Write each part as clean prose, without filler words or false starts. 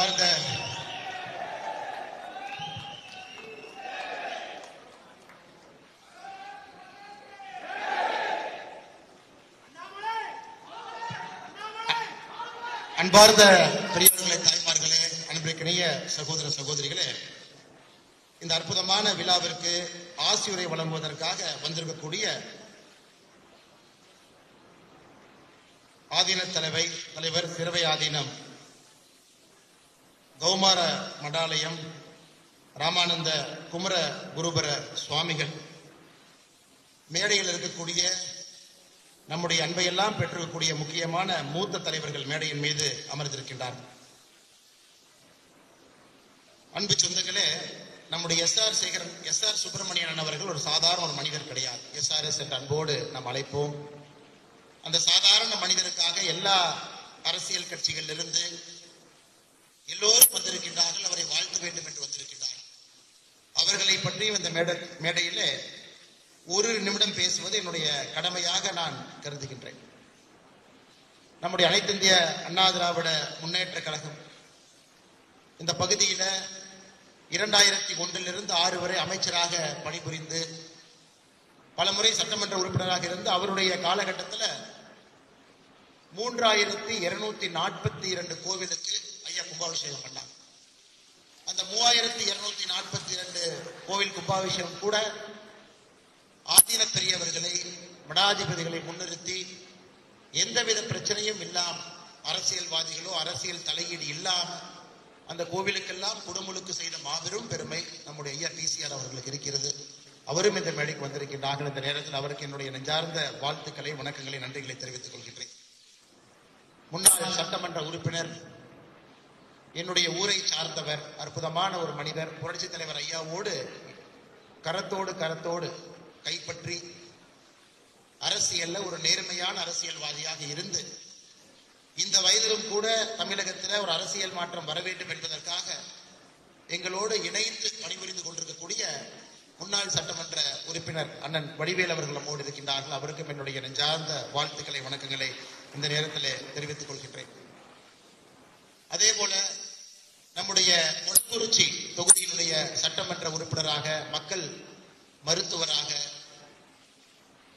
அன்பார்ந்த பெரியவர்களே, தாய்மார்களே, அன்பிற்கினிய சகோதர சகோதரிகளே, இந்த அற்புதமான விழாவிற்கு ஆசியுரை வழங்குவதற்காக வந்திருக்கக்கூடிய ஆதீன தலைவர் சிறுவை ஆதீனம் கௌமார மடாலயம் ராமானந்த குமர குருபர சுவாமிகள், மேடையில் இருக்கக்கூடிய நம்முடைய அன்பையெல்லாம் பெற்றிருக்கக்கூடிய முக்கியமான மூத்த தலைவர்கள் மேடையின் மீது அமர்ந்திருக்கின்றார். அன்பு சொந்தங்களே, நம்முடைய எஸ்ஆர் சுப்பிரமணியன் அவர்கள் ஒரு சாதாரண ஒரு மனிதர் கிடையாது. எஸ்ஆர்எஸ் என்ற அன்போடு நாம் அழைப்போம். அந்த சாதாரண மனிதருக்காக எல்லா அரசியல் கட்சிகளிலிருந்து எல்லோரும் வந்திருக்கின்றார்கள். அவரை வாழ்த்த வேண்டும் என்று வந்திருக்கின்றார்கள். அவர்களை பற்றியும் இந்த மேடையிலே ஒரு நிமிடம் பேசுவது என்னுடைய கடமையாக நான் கருதுகின்றேன். நம்முடைய அனைத்து இந்திய அண்ணா திராவிட முன்னேற்ற கழகம் இந்த பகுதியில 2001 6 வரை அமைச்சராக பணிபுரிந்து பல முறை சட்டமன்ற உறுப்பினராக இருந்து அவருடைய காலகட்டத்தில் 3242 கோவிலுக்கு ஐயா கும்பாபிஷேகம் பண்ணாங்க. அந்த 3242 கோவில் கும்பாபிஷேகம் கூட ஆதீன பெரியவர்களை மடாதிபதிகளை முன்னிறுத்தி எந்தவித பிரச்சனையும் இல்லாம, அரசியல்வாதிகளோ அரசியல் தலையீடு இல்லாம அந்த கோவிலுக்கெல்லாம் குடமுழுக்கு செய்த மாபெரும் பெருமை நம்முடைய ஐயா டிசிஆர் அவர்களுக்கு இருக்கிறது. அவரும் இந்த மேடைக்கு வந்திருக்கின்றார்கள். இந்த நேரத்தில் அவருக்கு என்னுடைய நெஞ்சார்ந்த வாழ்த்துக்களை, வணக்கங்களை, நன்றிகளை தெரிவித்துக் கொள்கின்றேன். முன்னாள் சட்டமன்ற உறுப்பினர், என்னுடைய ஊரை சார்ந்தவர், அற்புதமான ஒரு மனிதர், புரட்சி தலைவர் ஐயாவோடு கரத்தோடு கைப்பற்றி அரசியல்ல ஒரு நேர்மையான அரசியல்வாதியாக இருந்து இந்த வயதிலும் கூட தமிழகத்தில் ஒரு அரசியல் மாற்றம் வர வேண்டும் என்பதற்காக எங்களோடு இணைந்து பணிபுரிந்து கொண்டிருக்கக்கூடிய முன்னாள் சட்டமன்ற உறுப்பினர் அண்ணன் வடிவேல் அவர்கள் நம்மோடு இருக்கின்றார்கள். அவருக்கும் என்னுடைய நெஞ்சார்ந்த வாழ்த்துக்களை, வணக்கங்களை இந்த நேரத்தில் தெரிவித்துக் கொள்கின்றேன். அதே போல நம்முடைய மொடக்குறிச்சி தொகுதியினுடைய சட்டமன்ற உறுப்பினராக, மக்கள் மருத்துவராக,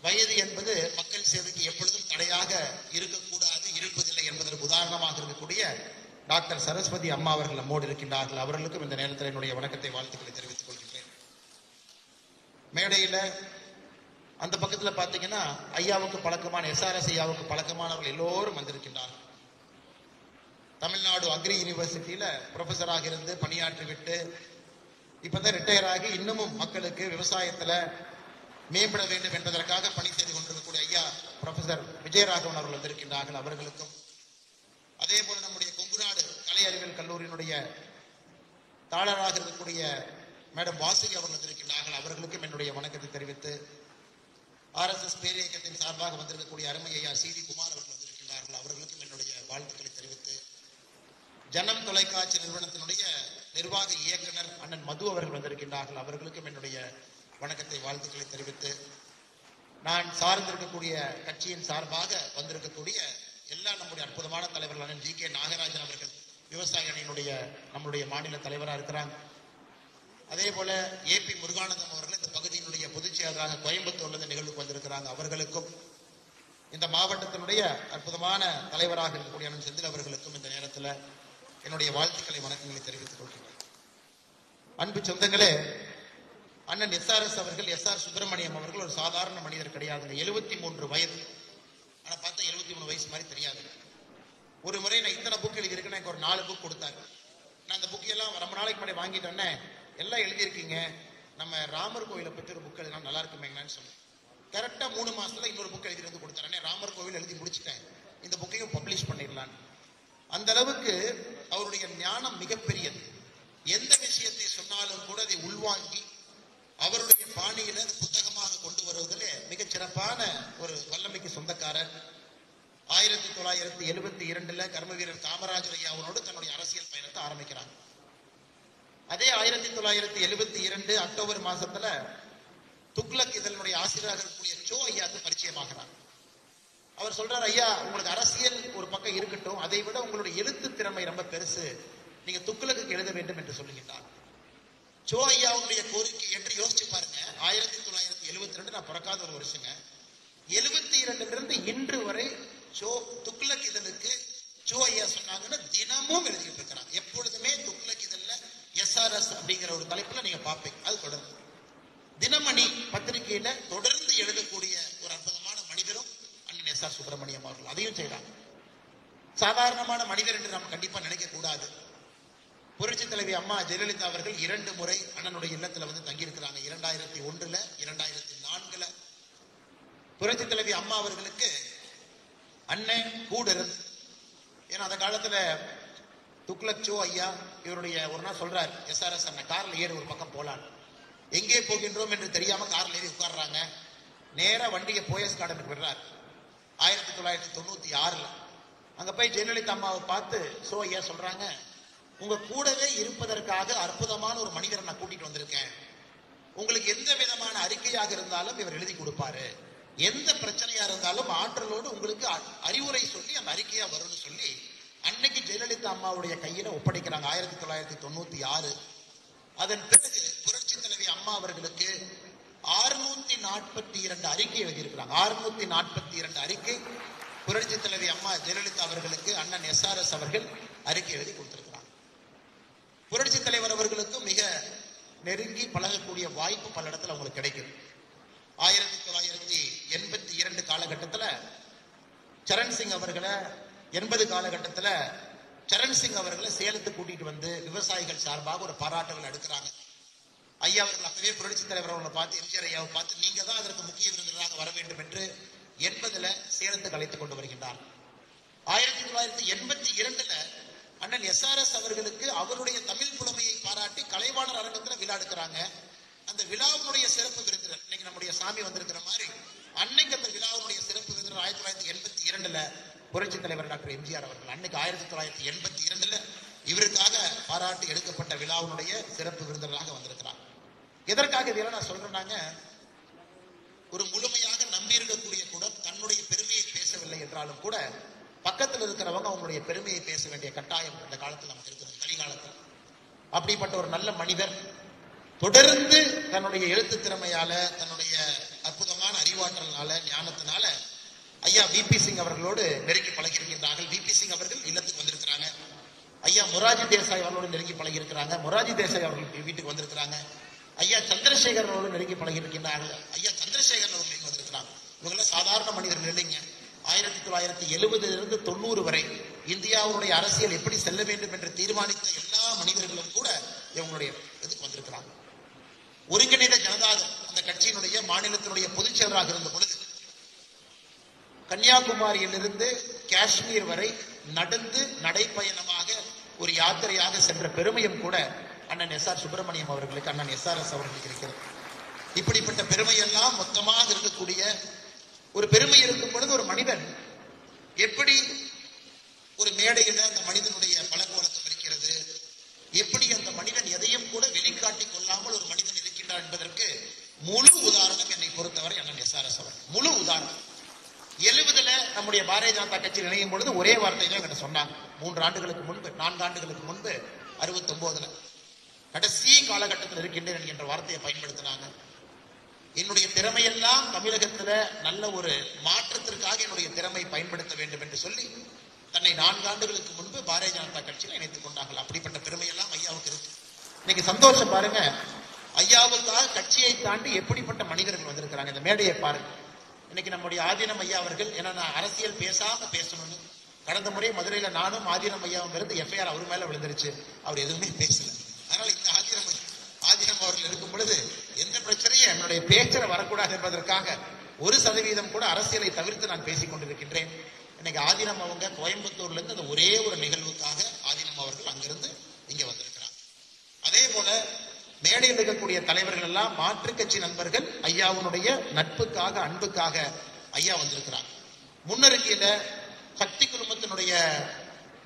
வயது என்பது மக்கள் சேவைக்கு எப்பொழுதும் தடையாக இருக்கக்கூடாது, இருப்பதில்லை என்பதற்கு உதாரணமாக இருக்கக்கூடிய டாக்டர் சரஸ்வதி அம்மா அவர்கள் நம்மோடு இருக்கின்றார்கள். அவர்களுக்கும் இந்த நேரத்தில் என்னுடைய வணக்கத்தை, வாழ்த்துக்களை தெரிவித்துக் கொள்கின்றேன். மேடையில் அந்த பக்கத்தில் பார்த்தீங்கன்னா ஐயாவுக்கு பழக்கமான, எஸ்ஆர்எஸ் ஐயாவுக்கு பழக்கமானவர்கள் எல்லோரும் வந்திருக்கின்றார்கள். தமிழ்நாடு அக்ரி யூனிவர்சிட்டியில ப்ரொஃபஸராக இருந்து பணியாற்றிவிட்டு இப்பதான் ரிட்டையர் ஆகி இன்னமும் மக்களுக்கு விவசாயத்துல மேம்பட வேண்டும் என்பதற்காக பணி செய்து கொண்டிருக்கக்கூடிய ஐயா ப்ரொஃபசர் விஜயராகவன் அவர்கள் வந்திருக்கின்றார்கள். அவர்களுக்கும், அதே போல நம்முடைய கொங்குநாடு கலை அறிவியல் கல்லூரியினுடைய தாளராக இருக்கக்கூடிய மேடம் வாசுகி அவர்கள் வந்திருக்கின்றார்கள். அவர்களுக்கும் என்னுடைய வணக்கத்தை தெரிவித்து, ஆர்எஸ்எஸ் பேரியக்கத்தின் சார்பாக வந்திருக்கக்கூடிய அருமை ஐயா சிடி குமார் அவர்கள் வந்திருக்கின்றார்கள். அவர்களுக்கும் என்னுடைய வாழ்த்துக்களை தெரிவித்து, ஜனம் தொலைக்காட்சி நிறுவனத்தினுடைய நிர்வாக இயக்குனர் அண்ணன் மது அவர்கள் வந்திருக்கின்றார்கள். அவர்களுக்கும் என்னுடைய வணக்கத்தை, வாழ்த்துக்களை தெரிவித்து, நான் சார்ந்திருக்கக்கூடிய கட்சியின் சார்பாக வந்திருக்கக்கூடிய எல்லா நம்முடைய அற்புதமான தலைவர்கள், அண்ணன் ஜி கே நாகராஜன் அவர்கள் விவசாய அணியினுடைய நம்முடைய மாநில தலைவராக இருக்கிறாங்க. அதே போல ஏபி முருகானந்தம் அவர்கள் இந்த பகுதியினுடைய பொதுச் செயலராக கோயம்புத்தூர்ல இந்த நிகழ்வுக்கு வந்திருக்கிறாங்க. அவர்களுக்கும், இந்த மாவட்டத்தினுடைய அற்புதமான தலைவராக இருக்கக்கூடிய அண்ணன் செந்தில் அவர்களுக்கும் இந்த நேரத்தில் என்னுடைய வாழ்த்துக்களை, வணக்கங்களை தெரிவித்துக் கொள்கிறேன். அன்பு சொந்தங்களே, அண்ணன் எஸ்ஆர்எஸ் அவர்கள், எஸ்ஆர் சுப்பிரமணியம் அவர்கள் ஒரு சாதாரண மனிதர் கிடையாதுங்க. 73 வயது. ஆனா பார்த்தா 73 வயசு மாதிரி தெரியாது. ஒரு முறை நான் இத்தனை புக் எழுதியிருக்கேன், எனக்கு ஒரு 4 புக் கொடுத்தாங்க. நான் அந்த புக் எல்லாம் ரொம்ப நாளைக்கு முன்னாடி வாங்கிட்டேன்னே, எல்லாம் எழுதியிருக்கீங்க, நம்ம ராமர் கோவிலை பற்றி ஒரு புக் எழுதினா நல்லா இருக்குமேங்கன்னு சொன்னேன். கரெக்டா 3 மாசத்துல இன்னொரு புக் எழுதி வந்து கொடுத்தாரு. ராமர் கோவில் எழுதி முடிச்சுட்டேன், இந்த புக்கையும் பப்ளிஷ் பண்ணிடலாம். அந்த அளவுக்கு அவருடைய ஞானம் மிகப்பெரியது. எந்த விஷயத்தை சொன்னாலும் கூட அதை உள்வாங்கி அவருடைய பாணியில புத்தகமாக கொண்டு வருவதிலே மிகச் சிறப்பான ஒரு வல்லமைக்கு சொந்தக்காரர். 1972 கர்மவீரர் காமராஜர் ஐயாவோடு தன்னுடைய அரசியல் பயணத்தை ஆரம்பிக்கிறாங்க. அதே 1972 அக்டோபர் மாசத்துல துக்ளக் இதனுடைய ஆசிரியராக இருக்கக்கூடிய சோ ஐயாவுக்கு பரிச்சயமாகிறார். அவர் சொல்றார், ஐயா உங்களுக்கு அரசியல் ஒரு பக்கம் இருக்கட்டும், அதை விட உங்களுடைய எழுத்து திறமை ரொம்ப பெருசு, நீங்க துக்ளக்கு எழுத வேண்டும் என்று சொல்லுகின்றார். சோ ஐயாவுடைய கோரிக்கை என்று யோசிச்சு பாருங்க. 1972 நான் பிறக்காத ஒரு வருஷங்க. 72 இன்று வரை துக்ளக் இதழுக்கு சோ ஐயா சொன்னாங்கன்னு தினமும் எழுதிட்டு இருக்கிறாங்க. எப்பொழுதுமே துக்ளக் இதழ்ல SRS அப்படிங்கிற ஒரு தலைப்புல நீங்க பார்ப்பீங்க. அது தொடர்ந்து தினமணி பத்திரிகையில தொடர்ந்து எழுதக்கூடிய ஒரு அற்புதமான மனிதரும் அண்ணன் SR சுப்பிரமணியம் அவர்கள். அதையும் செய்யறாங்க. சாதாரணமான மனிதர் என்று நாம் கண்டிப்பா நினைக்க கூடாது. புரட்சி தலைவி அம்மா ஜெயலலிதா அவர்கள் 2 முறை அண்ணனுடைய இல்லத்துல வந்து தங்கி இருக்கிறாங்க. 2001 2004 புரட்சி தலைவி அம்மா அவர்களுக்கு அண்ணன் கூட இருந்து, ஏன்னா அந்த காலத்துல துக்ளக் சோ ஐயா இவருடைய ஒரு நாள் சொல்றாரு, SRS அண்ணன் கார்ல ஏறி ஒரு பக்கம் போலான். எங்கே போகின்றோம் என்று தெரியாம கார்ல ஏறி உட்கார்றாங்க. நேரா வண்டியை போயஸ் கார்டனுக்கு விடுறாரு. 1996 அங்க போய் ஜெயலலிதா அம்மாவை பார்த்து சோ ஐயா சொல்றாங்க, உங்க கூடவே இருப்பதற்காக அற்புதமான ஒரு மனிதரை நான் கூட்டிட்டு வந்திருக்கேன். உங்களுக்கு எந்த விதமான அறிக்கையாக இருந்தாலும் இவர் எழுதி கொடுப்பாரு. எந்த பிரச்சனையா இருந்தாலும் ஆற்றலோடு உங்களுக்கு அறிவுரை சொல்லி அந்த அறிக்கையா வரும்னு சொல்லி அன்னைக்கு ஜெயலலிதா அம்மாவுடைய கையில ஒப்படைக்கிறாங்க. 1996 அதன் பிறகு புரட்சி தலைவி அம்மா அவர்களுக்கு 642 அறிக்கை எழுதியிருக்கிறாங்க. 642 அறிக்கை புரட்சி தலைவி அம்மா ஜெயலலிதா அவர்களுக்கு அண்ணன் SRS அவர்கள் அறிக்கை எழுதி கொடுத்திருக்கிறாங்க. புரட்சி தலைவர் அவர்களுக்கு மிக நெருங்கி பழகக்கூடிய வாய்ப்பு பல இடத்துல அவங்களுக்கு கிடைக்குது. 1982 காலகட்டத்தில் சரண் சிங் அவர்களை 80 காலகட்டத்தில் சரண் சிங் அவர்களை சேலத்துக்கு கூட்டிட்டு வந்து விவசாயிகள் சார்பாக ஒரு பாராட்டு விழா எடுக்கிறாங்க. ஐயா அவர்கள் அப்பவே புரட்சி தலைவர் அவர்களை பார்த்து, எம்ஜிஆர் ஐயாவை பார்த்து, நீங்க தான் அதற்கு முக்கிய விருந்தினராக வர வேண்டும் என்று 80 சேலத்துக்கு அழைத்துக் கொண்டு வருகின்றார். 1982 அண்ணன் SRS அவர்களுக்கு அவருடைய தமிழ் புலமையை பாராட்டி கலைவாணர் அரங்கத்தில் விழா எடுக்கிறாங்க. அந்த விழாவுடைய சிறப்பு விருந்தினர் இன்னைக்கு நம்முடைய சாமி வந்திருக்கிற மாதிரி அன்னைக்கு அந்த விழாவுடைய சிறப்பு விருந்தினர் 1982 புரட்சி தலைவர் டாக்டர் எம்ஜிஆர் அவர்கள். அன்னைக்கு 1982 இவருக்காக பாராட்டி எடுக்கப்பட்ட விழாவுடைய சிறப்பு விருந்தினராக வந்திருக்கிறார். எதற்காக இதெல்லாம் நான் சொல்றேன்னாங்க, ஒரு முழுமையாக நம்பி இருக்கக்கூடிய கூட தன்னுடைய பெருமையை பேசவில்லை என்றாலும் கூட பக்கத்தில் இருக்கிறவங்க அவங்களுடைய பெருமையை பேச வேண்டிய கட்டாயம் இந்த காலத்தில் நமக்கு இருக்கிறது, கலிகாலத்தில். அப்படிப்பட்ட ஒரு நல்ல மனிதர் தொடர்ந்து தன்னுடைய எழுத்து திறமையால, தன்னுடைய அற்புதமான அறிவாற்றல்னால, ஞானத்தினால ஐயா விபி சிங் அவர்களோடு நெருங்கி பழகி இருக்கின்றார்கள். விபி சிங் அவர்கள் இல்லத்துக்கு வந்திருக்கிறாங்க. ஐயா மொராஜி தேசாய் அவர்களோடு நெருங்கி பழகி இருக்கிறாங்க. மொராஜி தேசாய் அவர்கள் வீட்டுக்கு வந்திருக்கிறாங்க. ஐயா சந்திரசேகர் அவர்களோடு நெருங்கி பழகி இருக்கின்றார்கள். ஐயா சந்திரசேகர் அவர்கள் வந்திருக்கிறாங்க. இவங்கெல்லாம் சாதாரண மனிதர்கள் இல்லைங்க. 1970 90 வரை இந்தியாவுடைய அரசியல் எப்படி செல்ல வேண்டும் என்று தீர்மானித்த எல்லா மனிதர்களும் கூட இவங்களுடைய இதுக்கு வந்திருக்கிறாங்க. ஒருங்கிணைந்த ஜனதாதள் அந்த கட்சியினுடைய மாநிலத்தினுடைய பொதுச் செயலராக இருந்த பொழுது கன்னியாகுமரியிலிருந்து காஷ்மீர் வரை நடந்து நடைப்பயணமாக ஒரு யாத்திரையாக சென்ற பெருமையும் கூட அண்ணன் SR சுப்பிரமணியம் அவர்களுக்கு, அண்ணன் SRS அவர்களுக்கு இருக்கிறது. இப்படிப்பட்ட பெருமையெல்லாம் மொத்தமாக இருக்கக்கூடிய ஒரு பெருமை இருக்கும் பொழுது ஒரு மனிதன் எப்படி ஒரு மேடையில அந்த மனிதனுடைய பழக்க வழக்கம் இருக்கிறது, எப்படி அந்த மனிதன் எதையும் கூட வெளிக்காட்டிக் கொள்ளாமல் ஒரு மனிதன் இருக்கின்றார் என்பதற்கு முழு உதாரணம் என்னை பொறுத்தவரை அண்ணன் SRS அவர். முழு உதாரணம். 70 நம்முடைய பாரதிய ஜனதா கட்சியில் இணையும் பொழுது ஒரே வார்த்தை தான் என்கிட்ட சொன்னாங்க. 4 ஆண்டுகளுக்கு முன்பு 69 கடைசி காலகட்டத்தில் இருக்கின்றேன் என்கின்ற வார்த்தையை பயன்படுத்தினாங்க. என்னுடைய திறமையெல்லாம் தமிழகத்துல நல்ல ஒரு மாற்றத்திற்காக என்னுடைய திறமை பயன்படுத்த வேண்டும் என்று சொல்லி தன்னை 4 ஆண்டுகளுக்கு முன்பு பாரதிய ஜனதா கட்சியில் இணைத்துக் கொண்டார்கள். அப்படிப்பட்ட பெருமையெல்லாம் ஐயாவுக்கு இருக்கு. இன்னைக்கு சந்தோஷம் பாருங்க, ஐயாவுக்காக கட்சியை தாண்டி எப்படிப்பட்ட மனிதர்கள் வந்திருக்கிறாங்க. இந்த மேடையை பாருங்க. இன்னைக்கு நம்முடைய ஆதீனம் ஐயா அவர்கள், ஏன்னா நான் அரசியல் பேசாம பேசணும்னு கடந்த முறை மதுரையில நானும் ஆதீனம் ஐயாவும் இருந்து FIR அவர் மேல விழுந்துருச்சு. அவர் எதுவுமே பேசல. அதனால இந்த ஆதீனம் அவர்கள் இருக்கும் பொழுது எந்த பிரச்சனையும் என்னுடைய பேச்சரை வரக்கூடாது என்பதற்காக 1% கூட அரசியலை தவிர்த்து நான் பேசிக் கொண்டிருக்கின்றேன். இன்னைக்கு ஆதீனம் அவங்க கோயம்புத்தூர்ல இருந்து அந்த ஒரே ஒரு நிகழ்வுக்காக ஆதீனம் அவர்கள் அங்கிருந்து இங்க வந்திருக்கிறார். அதே போல மேடையில் இருக்கக்கூடிய தலைவர்கள் எல்லாம் மாற்றுக் கட்சி நண்பர்கள் ஐயாவுடைய நட்புக்காக, அன்புக்காக ஐயா வந்திருக்கிறார். முன்னறிக்கையில சக்தி குழுமத்தினுடைய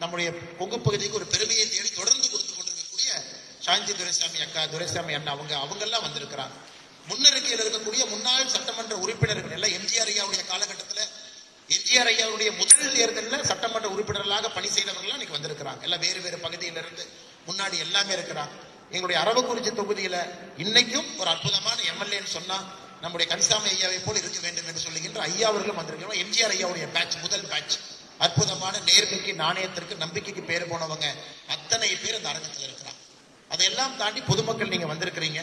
நம்முடைய கொங்கு பகுதிக்கு ஒரு பெருமையை தேடி தொடர்ந்து கொடுத்து கொண்டிருக்கக்கூடிய சாந்தி துரைசாமி அக்கா, துரைசாமி அண்ணா அவங்க எல்லாம் வந்திருக்கிறாங்க. முன்னறிக்கையில் இருக்கக்கூடிய முன்னாள் சட்டமன்ற உறுப்பினர்கள் எல்லாம் எம்ஜிஆர் ஐயாவுடைய காலகட்டத்தில் எம்ஜிஆர் ஐயாவுடைய முதல் தேர்தலில் சட்டமன்ற உறுப்பினர்களாக பணி செய்தவர்கள் இன்னைக்கு வந்திருக்கிறாங்க. எல்லாம் வேறு வேறு பகுதியிலிருந்து முன்னாடி எல்லாமே இருக்கிறாங்க. எங்களுடைய அரவக்குறிச்சி தொகுதியில இன்னைக்கும் ஒரு அற்புதமான எம்எல்ஏன்னு சொன்னா நம்முடைய கன்சாமி ஐயாவை போல இருக்க வேண்டும் என்று சொல்லுகின்ற ஐயா அவர்களும் வந்திருக்கிறோம். எம்ஜிஆர் ஐயாவுடைய பேட்ச், முதல் பேட்ச், அற்புதமான நேர்மைக்கு, நாணயத்திற்கு, நம்பிக்கைக்கு பேர் போனவங்க அத்தனை பேர் அந்த அரங்கத்தில் இருக்கிறாங்க. அதையெல்லாம் தாண்டி பொதுமக்கள் நீங்க வந்திருக்கிறீங்க.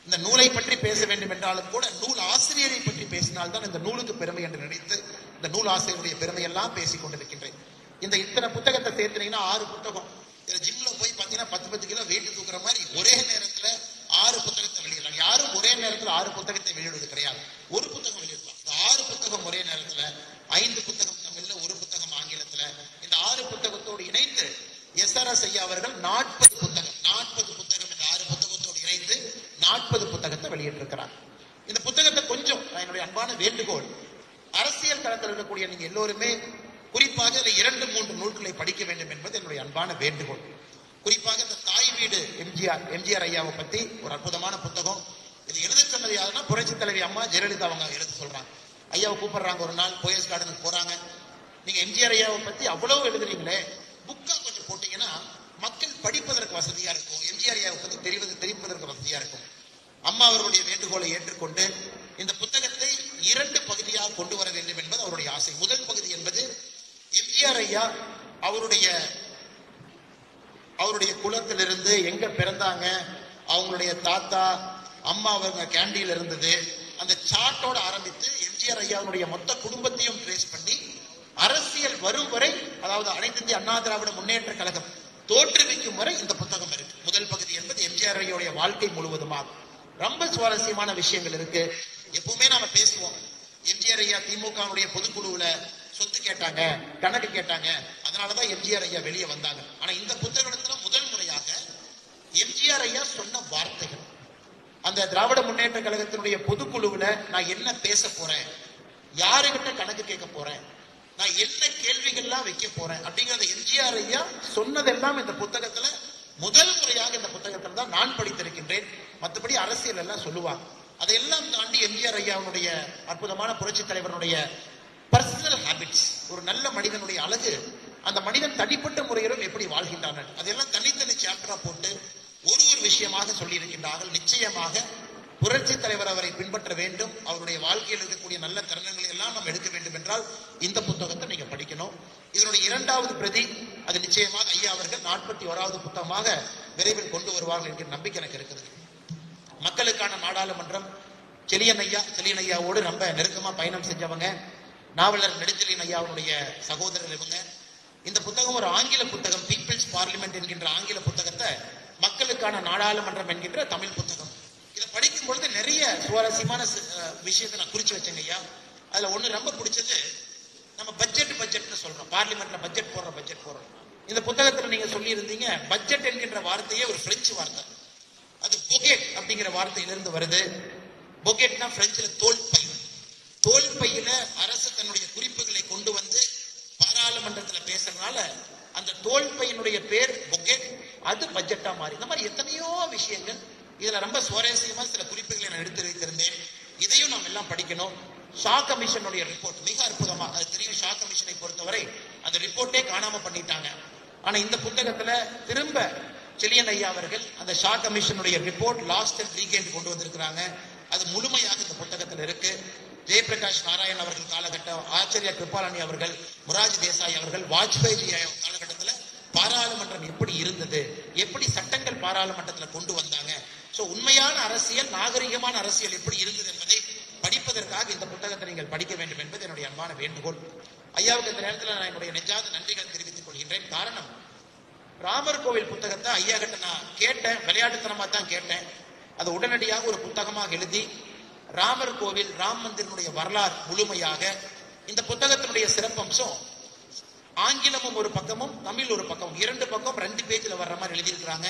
இந்த நூலை பற்றி பேச வேண்டும் என்றாலும் கூட நூல் ஆசிரியரை பற்றி பேசினால்தான் இந்த நூலுக்கு பெருமை என்று நினைத்து இந்த நூல் ஆசிரியருடைய பெருமையெல்லாம் பேசிக் கொண்டிருக்கின்றேன். இந்த இத்தனை புத்தகத்தை சேர்த்துனீங்கன்னா 6 புத்தகம். ஜிம்ல போய் பாத்தீங்கன்னா 10 கிலோ வெயிட் தூக்குற மாதிரி ஒரே நேரத்துல 6 புத்தகத்தை வெளியிடலாம். யாரும் ஒரே நேரத்துல 6 புத்தகத்தை வெளியிடுவது கிடையாது. ஒரு புத்தகம் வெளியிடலாம். இந்த 6 புத்தகம் ஒரே நேரத்துல 5 புத்தகம் தமிழ்ல, 1 புத்தகம் ஆங்கிலத்துல. இந்த 6 புத்தகத்தோடு இணைந்து SRS ஐயா அவர்கள் 40 புத்தகம் இந்த 6 புத்தகத்தோடு இணைந்து 40 புத்தகத்தை வெளியிட்டிருக்கிறார். இந்த புத்தகத்தை கொஞ்சம் என்னுடைய அன்பான வேண்டுகோள், அரசியல் களத்தில் இருக்கக்கூடிய நீங்க எல்லோருமே குறிப்பாக இந்த 2-3 நூல்களை படிக்க வேண்டும் என்பது என்னுடைய அன்பான வேண்டுகோள். குறிப்பாக இந்த தாய் வீடு எம்ஜிஆர் ஐயாவை பத்தி ஒரு அற்புதமான புத்தகம். இது எழுத சொன்னது யாருன்னா புரட்சி தலைவி அம்மா ஜெயலலிதா அவங்க எழுத சொல்றாங்க. ஐயாவை கூப்பிடுறாங்க, ஒரு நாள் போயஸ் கார்டனுக்கு போறாங்க. நீங்க எம்ஜிஆர் ஐயாவை பத்தி அவ்வளவு எழுதுறீங்களே, புக்கா கொஞ்சம் போட்டீங்கன்னா மக்கள் படிப்பதற்கு வசதியா இருக்கும், எம்ஜிஆர் ஐயாவை பத்தி தெரிவிப்பதற்கு வசதியா இருக்கும். அம்மா அவர்களுடைய வேண்டுகோளை ஏற்றுக்கொண்டு இந்த புத்தகத்தை 2 பகுதியாக கொண்டு வர வேண்டும் என்பது அவருடைய ஆசை. முதல் பகுதி என்பது எம்ஜிஆர் ஐயா அவருடைய குலத்திலிருந்து எங்க பிறந்தாங்க, அவங்களுடைய தாத்தா அம்மா அவங்க கேண்டியில் இருந்தது, அந்த சார்ட்டோட ஆரம்பித்து எம்ஜிஆர் ஐயாவுடைய மொத்த குடும்பத்தையும் ட்ரேஸ் பண்ணி அரசியல் வரும் வரை, அதாவது அனைத்து இந்திய அண்ணா திராவிட முன்னேற்ற கழகம் தோற்றுவிக்கும் வரை இந்த புத்தகம் இருக்கு. முதல் பகுதி என்பது எம்ஜிஆர் ஐயாவுடைய வாழ்க்கை முழுவதுமாக ரொம்ப சுவாரஸ்யமான விஷயங்கள் இருக்கு. எப்பவுமே நாம பேசுவோம், எம்ஜிஆர் ஐயா திமுகவுடைய பொதுக்குழுவுல சொத்து கேட்டாங்க, கணக்கு கேட்டாங்க, அதனாலதான் எம்ஜிஆர் ஐயா வெளியே வந்தாங்க. ஆனா இந்த புத்தகத்துல முதல் முறையாக எம்ஜிஆர் ஐயா சொன்ன வார்த்தைகள், அந்த திராவிட முன்னேற்ற கழகத்தினுடைய பொதுக்குழுவுல நான் என்ன பேச போறேன், யாருகிட்ட கணக்கு கேட்க போறேன், நான் என்ன கேள்விகள்லாம் வைக்க போறேன் அப்படிங்கறத எம்ஜிஆர் ஐயா சொன்னதெல்லாம் இந்த புத்தகத்துல முதல் முறையாக இந்த புத்தகத்துல தான் நான் படித்திருக்கின்றேன். மற்றபடி அரசியல் எல்லாம் சொல்லுவாங்க. அதையெல்லாம் தாண்டி எம்ஜிஆர் ஐயாவுடைய அற்புதமான புரட்சி தலைவருடைய பர்சனல் ஹாபிட்ஸ், ஒரு நல்ல மனிதனுடைய அழகு, அந்த மனிதன் தனிப்பட்ட முறையிலும் எப்படி வாழ்கின்றான், அதெல்லாம் தனித்தனி சாப்டரா போட்டு ஒரு விஷயமாக சொல்லி இருக்கின்றார்கள். நிச்சயமாக புரட்சி தலைவர் அவரை பின்பற்ற வேண்டும். அவருடைய வாழ்க்கையில் இருக்கக்கூடிய நல்ல தருணங்களை எல்லாம் நாம் எடுக்க வேண்டும் என்றால் இந்த புத்தகத்தை நீங்க படிக்கணும். இதனுடைய 2வது பிரதி அது நிச்சயமாக ஐயா அவர்கள் 41வது புத்தகமாக விரைவில் கொண்டு வருவார்கள் என்கிற நம்பிக்கை எனக்கு இருக்குது. மக்களுக்கான நாடாளுமன்றம், செலியன் ஐயாவோடு ரொம்ப நெருக்கமா பயணம் செஞ்சவங்க, நாவலர் நெடுஞ்செழியன் ஐயாவுடைய சகோதரர் இவங்க. இந்த புத்தகம் ஒரு ஆங்கில புத்தகம், பீப்பிள்ஸ் பார்லிமெண்ட் என்கின்ற ஆங்கில புத்தகத்தை மக்களுக்கான நாடாளுமன்றம் என்கின்ற தமிழ் புத்தகம். இதை படிக்கும் பொழுது நிறைய சுவாரஸ்யமான விஷயத்தை நான் குறிச்சு வச்சேங்க ஐயா. அதுல ஒண்ணு ரொம்ப பிடிச்சது, நம்ம பட்ஜெட்னு சொல்றோம், பார்லிமெண்ட்ல பட்ஜெட் போடுறோம். இந்த புத்தகத்துல நீங்க சொல்லி இருந்தீங்க, பட்ஜெட் என்கின்ற வார்த்தையே ஒரு பிரெஞ்சு வார்த்தை, அது பொகேட் அப்படிங்கிற வார்த்தையிலிருந்து வருது. பொகேட்னா பிரெஞ்சுல தோல் பையில அரசு தன்னுடைய குறிப்புகளை கொண்டு வந்து பாராளுமன்றத்துல பேசுறதுனால அந்த தோல் பையினுடைய பேர் பொகேட், அது பட்ஜெட்டா மாறி. இந்த மாதிரி எத்தனையோ விஷயங்கள் இதுல ரொம்ப சுவாரஸ்யமா சில குறிப்புகளை நான் எடுத்து வைத்திருந்தேன். இதையும் நாம் எல்லாம் படிக்கணும். ஷா கமிஷனுடைய ரிப்போர்ட் மிக அற்புதமா, அது தெரியும். ஷா கமிஷனை பொறுத்தவரை அந்த ரிப்போர்ட்டே காணாம பண்ணிட்டாங்க. ஆனா இந்த புத்தகத்துல திரும்ப செலியன் ஐயா அவர்கள் அந்த ஷா கமிஷனுடைய ரிப்போர்ட் லாஸ்ட் அண்ட் ரீகெயின்ட் கொண்டு வந்திருக்கிறாங்க. அது முழுமையாக இந்த புத்தகத்தில் இருக்கு. ஜெயபிரகாஷ் நாராயண் அவர்கள் காலகட்டம், ஆச்சரிய கிருபாலானி அவர்கள், முராஜி தேசாய் அவர்கள், வாஜ்பாய் காலகட்டத்தில் பாராளுமன்றம் எப்படி இருந்தது, எப்படி சட்டங்கள் பாராளுமன்றத்தில் கொண்டு வந்தாங்க, சோ உண்மையான அரசியல், நாகரிகமான அரசியல் எப்படி இருந்தது என்பதை படிப்பதற்காக இந்த புத்தகத்தை நீங்கள் படிக்க வேண்டும் என்பது என்னுடைய அன்பான வேண்டுகோள். ஐயாவுக்கு இந்த நேரத்தில் நான் என்னுடைய நெஞ்சார்ந்த நன்றிகள் தெரிவித்துக் கொள்கின்றேன். காரணம், ராமர் கோவில் புத்தகத்தை ஐயா கிட்ட நான் கேட்டேன், விளையாட்டுத்தனமா தான் கேட்டேன். அதை உடனடியாக ஒரு புத்தகமாக எழுதி ராமர் கோவில், ராம் மந்திரனுடைய வரலாறு முழுமையாக, இந்த புத்தகத்தினுடைய சிறப்பம்சம் ஆங்கிலமும் ஒரு பக்கமும் தமிழ் ஒரு பக்கமும், 2 பக்கம் 2 பேஜ்ல வர்ற மாதிரி எழுதியிருக்கிறாங்க.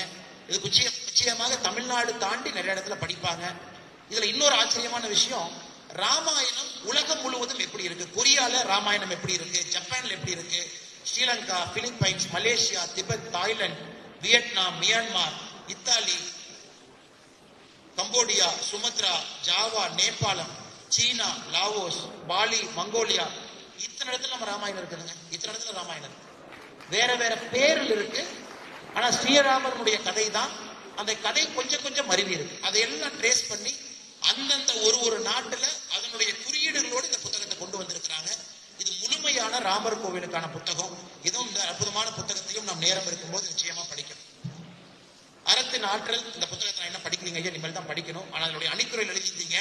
இது நிச்சயமாக தமிழ்நாடு தாண்டி நிறைய இடத்துல படிப்பாங்க. இதுல இன்னொரு ஆச்சரியமான விஷயம், ராமாயணம் உலகம் முழுவதும் எப்படி இருக்கு, கொரியால ராமாயணம் எப்படி இருக்கு, ஜப்பான்ல எப்படி இருக்கு, Sri Lanka, Philippines, Malaysia, Tibet, Thailand, Vietnam, Myanmar, Italy, Cambodia, Sumatra, Java, நேபாளம், சீனா, லாவோஸ், பாலி, மங்கோலியா, இத்தனை இடத்துல நம்ம ராமாயணம் இருக்குதுங்க. இத்தனை இடத்துல ராமாயணம் வேற வேற பேரில் இருக்கு. ஆனா ஸ்ரீராமனுடைய கதை தான் அந்த கதை கொஞ்சம் கொஞ்சம் மருவி இருக்கு. அதையெல்லாம் ட்ரேஸ் பண்ணி அந்தந்த ஒரு நாட்டுல அதனுடைய குறியீடுகளோடு இந்த புத்தகத்தை கொண்டு வந்திருக்கிறாங்க. இது முழுமையான ராமர் கோவிலுக்கான புத்தகம். இதுவும் இந்த அற்புதமான புத்தகத்தையும் நாம் நேரம் இருக்கும்போது நிச்சயமா படிக்கணும். அறத்தின் ஆற்றல் இந்த புத்தகத்தை என்ன படிக்கிறீங்க ஐயா, இனிமேல் தான் படிக்கணும். ஆனால் அதனுடைய அணிக்குறையில் எழுதிட்டீங்க.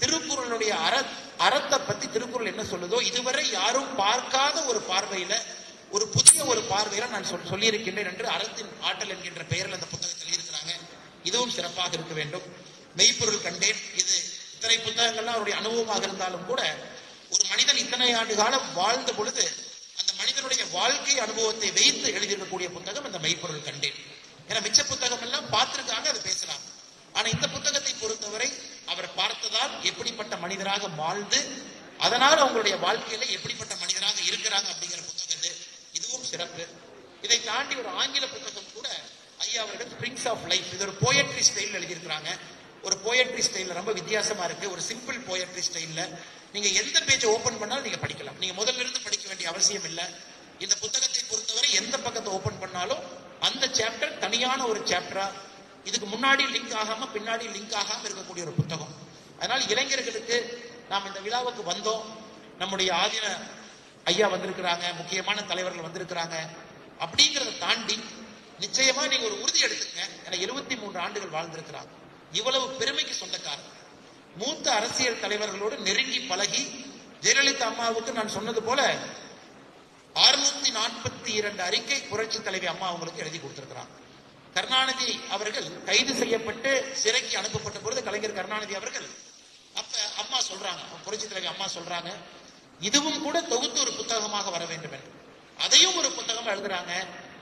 திருக்குறளுடைய அறத்தை பத்தி திருக்குறள் என்ன சொல்லுதோ இதுவரை யாரும் பார்க்காத ஒரு பார்வையில, ஒரு புதிய ஒரு பார்வையில நான் சொல்லியிருக்கின்றேன் என்று அறத்தின் ஆற்றல் என்கின்ற பெயரில் அந்த புத்தகத்தில் எழுதியிருக்கிறாங்க. இதுவும் சிறப்பாக இருக்க வேண்டும். மெய்ப்பொருள் கண்டேன். இது இத்தனை புத்தகங்கள்லாம் அவருடைய அனுபவமாக இருந்தாலும் கூட ஒரு மனிதன் இத்தனை ஆண்டு காலம் வாழ்ந்த பொழுது அந்த மனிதனுடைய வாழ்க்கை அனுபவத்தை வைத்து எழுதியிருக்கக்கூடிய புத்தகம் அந்த மெய்ப்பொருள் கண்டேன். ஏன்னா மிச்ச புத்தகம் எல்லாம் பார்த்திருக்காங்க, அது பேசலாம். ஆனா இந்த புத்தகத்தை பொறுத்தவரை அவர் பார்த்ததால் எப்படிப்பட்ட மனிதராக வாழ்ந்து அதனால் அவங்களுடைய வாழ்க்கையில எப்படிப்பட்ட மனிதராக இருக்கிறாங்க அப்படிங்கிற புத்தகம். இதுவும் சிறப்பு. இதை தாண்டி ஒரு ஆங்கில புத்தகம் கூட ஐயா அவர்கள் ஸ்பிரிங்ஸ் ஆஃப் லைஃப், இது ஒரு போயட்ரி ஸ்டைல் எழுதியிருக்கிறாங்க. ஒரு போயட்ரி ஸ்டைல்ல ரொம்ப வித்தியாசமா இருக்கு. ஒரு சிம்பிள் போயட்ரி ஸ்டைல்ல நீங்க எந்த பேஜை ஓபன் பண்ணாலும் நீங்க படிக்கலாம். நீங்க முதல்ல இருந்து படிக்க வேண்டிய அவசியம் இல்லை. இந்த புத்தகத்தை பொறுத்தவரை எந்த பக்கத்தை ஓபன் பண்ணாலும் அந்த சாப்டர் தனியான ஒரு சாப்டரா, இதுக்கு முன்னாடி லிங்க் ஆகாம பின்னாடி லிங்க் ஆகாம இருக்கக்கூடிய ஒரு புத்தகம். அதனால இளைஞர்களுக்கு நாம் இந்த விழாவுக்கு வந்தோம். நம்முடைய ஆதீன ஐயா வந்திருக்கிறாங்க, முக்கியமான தலைவர்கள் வந்திருக்கிறாங்க. அப்படிங்கிறத தாண்டி நிச்சயமா நீங்க ஒரு உறுதி எடுத்துங்க. ஏன்னா 23 ஆண்டுகள் வாழ்ந்திருக்கிறாங்க. இவ்வளவு பெருமைக்கு சொந்தக்காரர். மூத்த அரசியல் தலைவர்களோடு நெருங்கி பழகி ஜெயலலிதா அம்மாவுக்கு நான் சொன்னது போல 642 அறிக்கை புரட்சி தலைவி அம்மா அவங்களுக்கு எழுதி கொடுத்திருக்கிறாங்க. கருணாநிதி அவர்கள் கைது செய்யப்பட்டு சிறைக்கு அனுப்பப்பட்ட பொழுது கலைஞர் கருணாநிதி அவர்கள் அப்ப அம்மா சொல்றாங்க, புரட்சி தலைவி அம்மா சொல்றாங்க, இதுவும் கூட தொகுத்து ஒரு புத்தகமாக வர வேண்டும் என்று. அதையும் ஒரு புத்தகமா எழுதுறாங்க.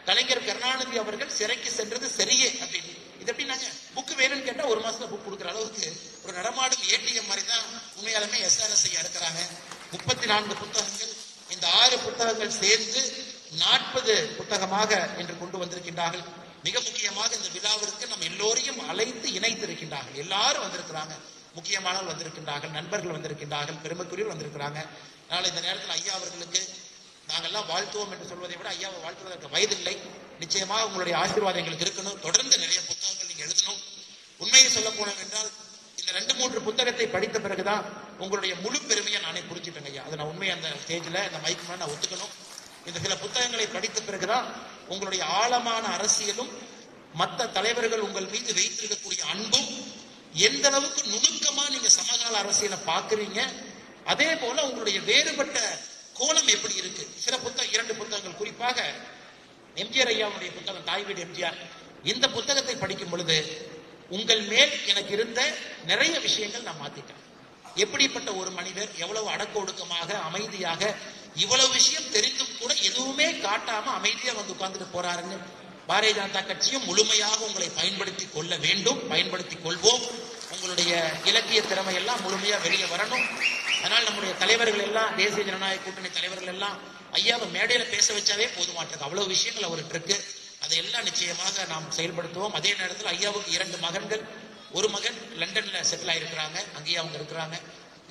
கலைஞர் கருணாநிதி அவர்கள் சிறைக்கு சென்றது சரியே அப்படின்னு. இது எப்படின்னாங்க, புக் வேணும்னு கேட்டா ஒரு மாசத்துல புக் கொடுக்குற அளவுக்கு ஒரு நடமாடும் ஏடிஎம் மாதிரி தான் உண்மையாலுமே எஸ்ஆர்எஸ் ஐயா இருக்கிறாங்க. 34 புத்தகங்கள், இந்த 6 புத்தகங்கள் சேர்ந்து 40 புத்தகமாக என்று கொண்டு வந்திருக்கின்றார்கள். மிக முக்கியமாக இந்த விழாவிற்கு நம்ம எல்லோரையும் அழைத்து இணைத்து இருக்கின்றார்கள். எல்லாரும் வந்திருக்கிறாங்க. முக்கியமானவர்கள் வந்திருக்கின்றார்கள், நண்பர்கள் வந்திருக்கின்றார்கள், பெருமைக்குரியவர் வந்திருக்கிறாங்க. அதனால இந்த நேரத்தில் ஐயா அவர்களுக்கு நாங்கெல்லாம் வாழ்த்துவோம் என்று சொல்வதை விட ஐயாவை வாழ்த்துவதற்கு வயதில்லை. நிச்சயமாக உங்களுடைய ஆசீர்வாதம் எங்களுக்கு இருக்கணும். தொடர்ந்து நிறைய புத்தகங்கள் நீங்க எழுதணும். உண்மையை சொல்ல போனோம் என்றால் இந்த 2-3 புத்தகத்தை படித்த பிறகுதான் உங்களுடைய முழு பெருமையை நானே புரிஞ்சுட்டேங்க ஐயா. அதை நான் உண்மையை அந்த ஸ்டேஜ்ல அந்த மைக் மேல நான் ஒத்துக்கணும். இந்த சில புத்தகங்களை படித்த பிறகுதான் உங்களுடைய ஆழமான அரசியலும் மற்ற தலைவர்கள் உங்கள் மீது வைத்திருக்கக்கூடிய அன்பும் எந்த அளவுக்கு நுணுக்கமா நீங்க சமகால அரசியலை பாக்குறீங்க, அதே போல உங்களுடைய வேறுபட்ட கோலம் எப்படி இருக்கு. சில புத்தகம் 2 புத்தகங்கள், குறிப்பாக எம்ஜிஆர் ஐயாவுடைய புத்தகம் தாய் வீடு எம்ஜிஆர், இந்த புத்தகத்தை படிக்கும் பொழுது உங்கள் மேல் எனக்கு இருந்த நிறைய விஷயங்கள் நான் மாத்திட்டேன். எப்படிப்பட்ட ஒரு மனிதர், எவ்வளவு அடக்க ஒடுக்கமாக அமைதியாக இவ்வளவு விஷயம் தெரிந்தும் கூட எதுவுமே காட்டாம அமைதியா வந்து உட்கார்ந்துட்டு போறாருன்னு. பாரதிய ஜனதா கட்சியும் முழுமையாக உங்களை பயன்படுத்தி கொள்ள வேண்டும், பயன்படுத்தி கொள்வோம். உங்களுடைய இலக்கிய திறமை எல்லாம் முழுமையா வெளியே வரணும். அதனால் நம்முடைய தலைவர்கள் எல்லாம், தேசிய ஜனநாயக கூட்டணி தலைவர்கள் எல்லாம் ஐயாவை மேடையில பேச வச்சாவே போதுமாட்டிருக்கு. அவ்வளவு விஷயங்கள் அவருக்கு இருக்கு. அதையெல்லாம் நிச்சயமாக நாம் செயல்படுத்துவோம். அதே நேரத்தில் ஐயாவுக்கு 2 மகன்கள், ஒரு மகன் லண்டன்ல செட்டில் ஆயிருக்கிறாங்க, அங்கேயே அவங்க இருக்கிறாங்க.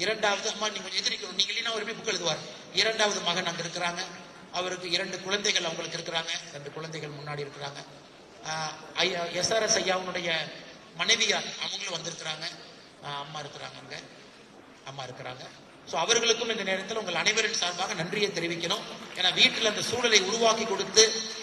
2வது அம்மா நீங்க கொஞ்சம் எதிர்க்கணும், நீங்க இல்லைன்னா ஒருமே புக் எழுதுவார். 2வது மகன் அங்க இருக்கிறாங்க. அவருக்கு 2 குழந்தைகள் அவங்களுக்கு இருக்கிறாங்க. 2 குழந்தைகள் முன்னாடி இருக்கிறாங்க. எஸ்ஆர்எஸ் ஐயாவுடைய மனைவியார் அவங்களும் வந்திருக்கிறாங்க. அம்மா இருக்கிறாங்க, அங்க அம்மா இருக்கிறாங்க. சோ அவர்களுக்கும் இந்த நேரத்தில் உங்கள் அனைவரின் சார்பாக நன்றியை தெரிவிக்கணும். ஏன்னா வீட்டில் அந்த சூழலை உருவாக்கி கொடுத்து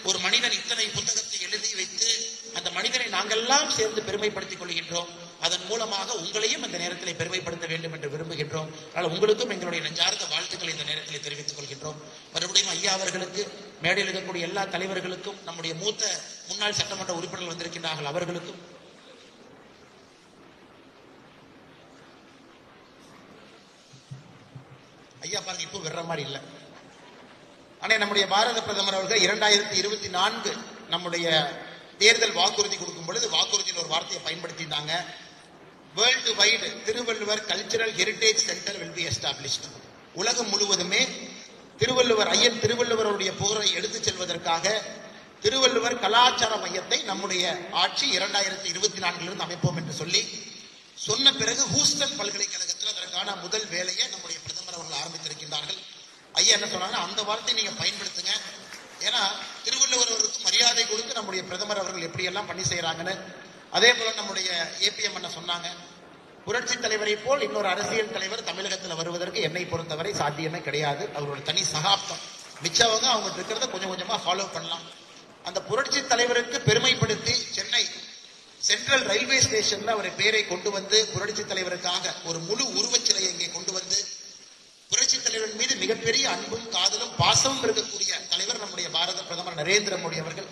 ஒரு மனிதன் இத்தனை புத்தகத்தை எழுதி வைத்து அந்த மனிதனை நாங்கெல்லாம் சேர்ந்து பெருமைப்படுத்திக் கொள்கின்றோம். அதன் மூலமாக உங்களையும் இந்த நேரத்தில் பெருமைப்படுத்த வேண்டும் என்று விரும்புகின்றோம். அதனால் உங்களுக்கும் எங்களுடைய நெஞ்சார்ந்த வாழ்த்துக்களை இந்த நேரத்தில் தெரிவித்துக் கொள்கின்றோம். மறுபடியும் ஐயா அவர்களுக்கு, மேடையில் இருக்கக்கூடிய எல்லா தலைவர்களுக்கும், நம்முடைய மூத்த முன்னாள் சட்டமன்ற உறுப்பினர்கள் வந்திருக்கின்றார்கள் அவர்களுக்கும், ஐயா பாருங்க இப்போ வர்ற மாதிரி இல்லை. ஆனா நம்முடைய பாரத பிரதமர் அவர்கள் 2024 நம்முடைய தேர்தல் வாக்குறுதி கொடுக்கும் பொழுது வாக்குறுதியில் ஒரு வார்த்தையை பயன்படுத்தியிருந்தாங்க. World wide Thiruvalluvar cultural heritage centre will be established. உலகம் முழுவதுமே ஐயன் திருவள்ளுவருடைய புகழை எடுத்துச் செல்வதற்காக திருவள்ளுவர் கலாச்சார மையத்தை நம்முடைய ஆட்சி 2024 அமைப்போம் என்று சொல்லி சொன்ன பிறகு ஹூஸ்டன் பல்கலைக்கழகத்தில் அதற்கான முதல் வேலையை நம்முடைய பிரதமர் அவர்கள் ஆரம்பித்திருக்கின்றார்கள். ஐயா என்ன சொன்னாங்க, அந்த வார்த்தையை நீங்க பயன்படுத்துங்க. ஏன்னா திருவள்ளுவர் அவருக்கு மரியாதை கொடுத்து நம்முடைய பிரதமர் அவர்கள் எப்படியெல்லாம் பணி செய்யறாங்கன்னு. அதே போல நம்முடைய ஏபிஎம் அண்ணா சொன்னாங்க, புரட்சி தலைவரை போல் இன்னொரு அரசியல் தலைவர் தமிழகத்தில் வருவதற்கு என்னை பொறுத்தவரை சாத்தியமே கிடையாது. அவரோட தனி சகாப்தம். மிச்சவங்க அவங்க இருக்கிறத கொஞ்சம் கொஞ்சமா ஃபாலோ பண்ணலாம். அந்த புரட்சி தலைவருக்கு பெருமைப்படுத்தி சென்னை சென்ட்ரல் ரயில்வே ஸ்டேஷன்ல அவர் பேரை கொண்டு வந்து புரட்சி தலைவருக்காக ஒரு முழு உருவச்சிலையை இங்கே கொண்டு வந்து புரட்சி தலைவர் மீது மிகப்பெரிய அன்பும் காதலும் பாசமும் இருக்கக்கூடிய தலைவர் நம்முடைய பாரத பிரதமர் நரேந்திர மோடி அவர்கள்.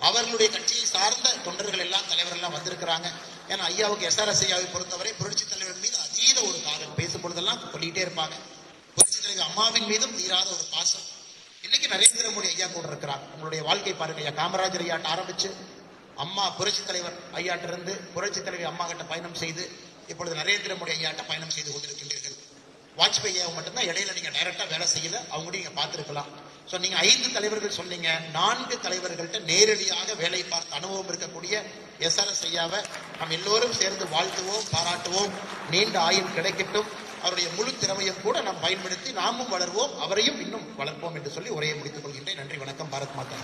அவர்களுடைய கட்சியை சார்ந்த தொண்டர்கள் எல்லாம் தலைவர் எல்லாம் வந்திருக்கிறாங்க. ஏன்னா ஐயாவுக்கு SRS ஐயாவை பொறுத்தவரை புரட்சி தலைவர் மீது அதீத ஒரு காதல், பேசும் பொழுதெல்லாம் சொல்லிட்டே இருப்பாங்க. புரட்சி தலைவர் அம்மாவின் மீதும் தீராத ஒரு பாசம். இன்னைக்கு நரேந்திர மோடி ஐயா கூட இருக்கிறார். உங்களுடைய வாழ்க்கை பாருங்க ஐயா. காமராஜர் ஐயாட்ட ஆரம்பிச்சு அம்மா புரட்சி தலைவர் ஐயாட்ட இருந்து புரட்சி தலைவர் அம்மா கிட்ட பயணம் செய்து இப்பொழுது நரேந்திர மோடி ஐயாட்ட பயணம் செய்து கொண்டிருக்கின்றீர்கள். வாஜ்பாய் ஐயா மட்டும்தான் இடையில நீங்க டைரக்டா வேலை செய்யல, அவங்க நீங்க பார்த்திருக்கலாம். சோ நீங்க 5 தலைவர்கள் சொன்னீங்க, 4 தலைவர்கள்ட்ட நேரடியாக வேலை பார்த்த அனுபவம் இருக்கக்கூடிய SRS ஐயாவை நாம் எல்லோரும் சேர்ந்து வாழ்த்துவோம், பாராட்டுவோம். நீண்ட ஆயுள் கிடைக்கட்டும். அவருடைய முழு திறமையும் கூட நாம் பயன்படுத்தி நாமும் வளர்வோம், அவரையும் இன்னும் வளர்ப்போம் என்று சொல்லி உரையை முடித்துக் கொள்கின்றேன். நன்றி, வணக்கம். பாரத் மாதா.